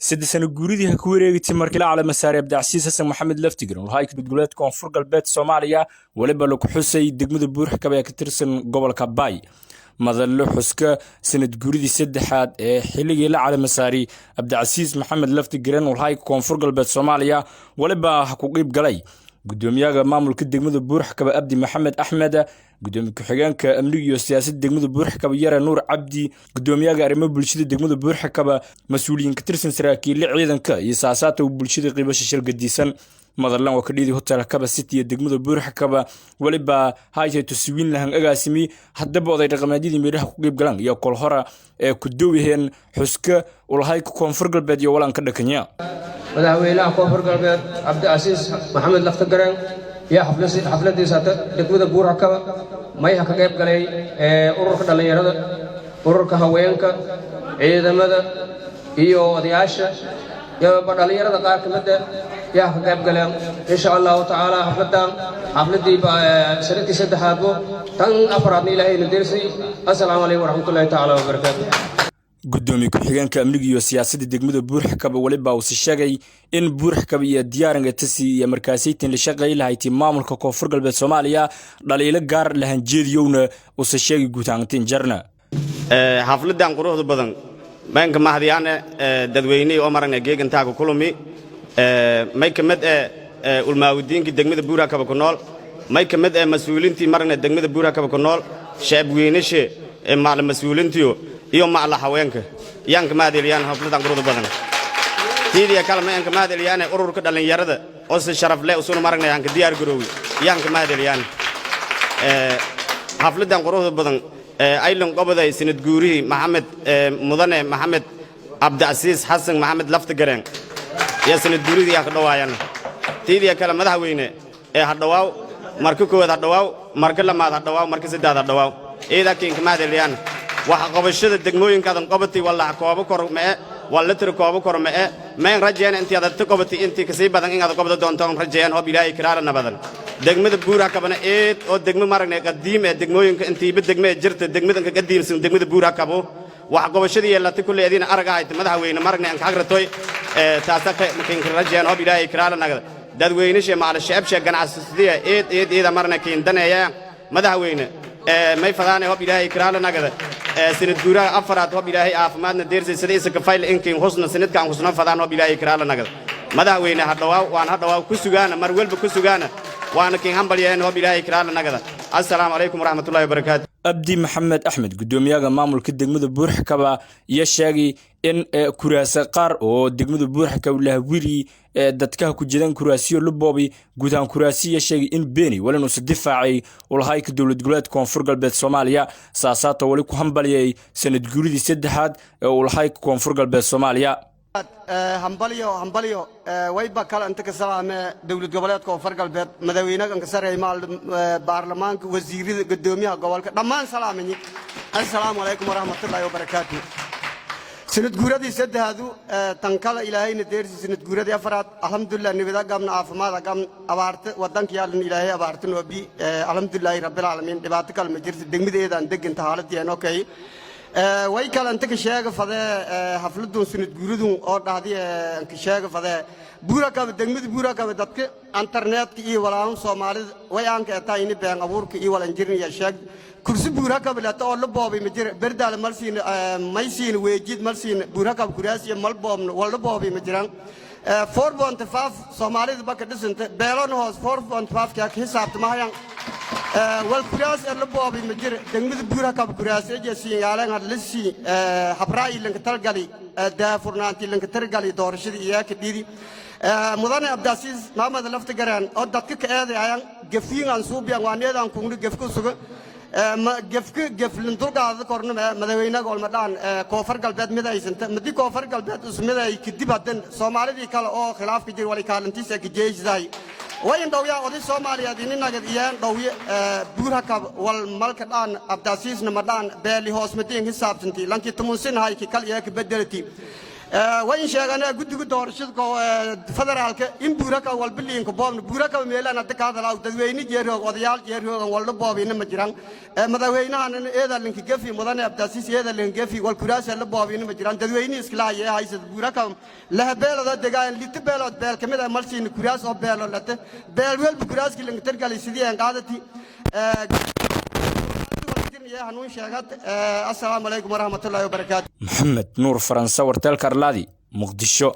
سد سنة جوريدي هكوري تمركل على مسار عبد العزيز حسن محمد لفتقرن وهاي كدولات كونفور قلبات سوماليا ولبا لو حسي دغمد بورح كبا كترسن gobolka Bay madallo xuska sanad guuridii saddexaad ee xilligii la calaamay masaari Abdulcasiis Maxamed Laftigaran oo hay koonfur galbeed Soomaaliya waliba ku qeyb galay gudoomiyaha maamulka degmada Buurxakaba Abdi Maxamed Axmed gudoomiyaha ku-xigeenka amniga iyo siyaasadda degmada Buurxakaba Yara Nuur Cabdi gudoomiyaha arrimaha bulshada degmada Buurxakaba mas'uuliyiin ka tirsan saraakiil ciidanka iyo siyaasadda bulshada qeybasha shirkadiisan madalan waa kadhidi hotel Kaba City ee degmada Buurxakaba waliba hay'adda tuswiin lahan agaasimi hadaba oday dhaqameedii meelaha ku qeyb galan iyo kol hore ee ku dowiyeen xuska ulahay koonfur galbeed iyo walanka dhakanya madaxweynaha koonfur galbeed Abdulcasiis Maxamed Laftigaran iyo xafladiisa degmada Buurxakaba may ka qeyb galay ururka dhalinyarada ururka haweenka ciidamada iyo odayaasha iyo dhalinyarada qaar kamid ah ka qeyb galeen insha Allah taala xafladii sanadkii saddexaad tan afraad ilaahay nadirsi assalaamu alaykum waraxmatullaahi taala wabarakaatuh gudoomiyaha ku-xigeenka amniga iyo siyaasadda degmada Buurxakaba waliba uu sheegay in Buurxakaba iyo diyaaringa tasi iyo markaasiyteen la shaqeey lahayd maamulka koonfur galbeed Soomaaliya dhaliilo gaar lahan jeediyowna uu sheegay guutaantiin jarna xafladan quruxda badan banka mahadiyana dadweynaha oo marna geegantaaga kulumi may kamid ulmaawdiinka degmada Buurxakaba ku nool may kamid mas'uuliintii marna degmada Buurxakaba ku nool shacab weynaashe macallin mas'uuliintiyo iyo macallin haweenka yaan ka maadeeliyaan xafladan quruxda badan tiidiya kalma yaan ka maadeeliyaan ururka dhalinyarada oo si sharaf leh usoo marna yaan ka diyaar garoowi yaan ka maadeeliyaan xafladan quruxda badan aylan qobaday sanad guurihi Maxamed mudane Maxamed Abdulcasiis Xasan Maxamed Laftigaran ya sanad guuridii ka dhawaayaan tiidiya kala madaxweyne hadhawaaw marka koowaad hadhawaaw marka lamaad hadhawaaw marka saddexaad hadhawaaw eedakiin kama hadlayaan waxa qabashada degmooyinkaadan qabatay wala koobo korme wala tir koobo korme meen rajeen intii aad qabatay intii kasii badan in aad qabado doontaan rajeen oo bilaahi kiraara nabadan degmada Buurxakabana oo degmo maragna qadiim ee degmooyinka intii degmo jirta degmadan ka qadiimsan degmada Buurxakabo waxa qabashadii yeelatay kulli adina aragayd madaxweyne maragna aan ka agratoy taasa makin rajeen oo bilaahi kiraara nagada dadweynaha maal shacabka ganacsiga eed marna keen daneeya madaxweyne may fadaanay oo bilaahi kiraara nagada sanad guuraha afraad oo bilaahi caafimaadna deersay sidaysa ka fayl inkiin husna sanadkan husna fadaan oo bilaahi kiraara nagada madaxweyne hadhawaa ku sugaana mar walba ku sugaana waana keen hambaliyeen oo bilaahi kiraara nagada assalaamu alaykum waraxmatullaahi wabarakaatuh Abdi Maxamed Axmed gudoomiyaha maamulka degmada Buurxakaba iyo sheegay in kuraasa qaar oo degmada Buurxakaba la wiri dadka ku jidan kuraasiyo luboobi guudaan kuraasiyo sheegay in beeni wala noo difaacay ulahay ka dawlad goboleed koonfur galbeed Soomaaliya saasato wali ku hambaliyay sanad guuridii saddexaad ee ulahay koonfur galbeed Soomaaliya hambalyo wayba kala inta ka salaame dawlad goboleedka koonfur galbeed madaxweynaha ka sareeyay baarlamaanka wasiirada gudoomiyaha gobolka dhammaan salaamani assalaamu alaykum waraxmatullaahi wabarakaatuh sanad guuradii saddexaadu tan kala ilaahayna deersi sanad guuradii afraad alxamdulillah nibada gabna caafimaad gam abaarta wadanka yaalin ilaahay abaarta noobi alxamdulillah rabbil alamin dhibaato kale ma jirto degmadeedan degan tahaladeen okay way kala inta ka sheega fadee xafladun sanad guuradun oo dhaadii ka sheega fadee Buurxakaba degmada Buurxakaba dadka internetka iyo walaahan Soomaalida way aan ka taayni been abuurka iyo walan jirin ya sheeg kursi Buurxakaba la oo la boobay ma jira berdaal malsiin maysiin weejid malsiin Buurxakaba kuraasiya mal boobna wala boobay ma jiraan 4.5 Soomaalida baka dhisanta beelon hoos 4.5 ka xisaabta ma hayaan wal kuraas la boobay ma jira degmada Buurxakaba kuraasiya jeesiin yaalan hadlisi habraay lanka talgali daafurnaanti lanka targali doorashada iyo ka dhidi mudane Abdulcasiis Maxamed Laftigaran oo dadka ka eedeeyaan gafiin aan suubiyan waaneedan ku gafku suga geflin dulqaada korna madaxweynaha golmadaan koonfur galbeed midaysanta madi koonfur galbeed usmiday kadib hadan Soomaalidii kale oo khilaafka jir wali kaalintiisa ka jeeyay way indhawyaa oday Soomaaliyeed inaga iyaan dhawiye Buurxakaba wal malka dhaan Abdulcasiisna madaan beeli hoos madeen xisaabtantii lanki tumunsin hay ki kal iyo ka bedelati وين شغلنا قد دورشد فدرالك إن بورك والبلين كباب بورك وميلان أتكاد لا تدويني جيرو وديال جيرو والله بابين مجران مدوينا أن هذا اللي كيفي مدنا أبتسيس هذا اللي كيفي والكراس اللي بابين مجران تدويني إسكلاية هاي بورك له بيل هذا دجاج اللي تبيل بيل كمية مالسين كراس أو بيل ولا ته بيل ويل بكراس كلين ترجع لسيدي أن قادتي السلام عليكم ورحمة الله وبركاته. محمد نور فرنسا ورتال كارلادي مقدشو.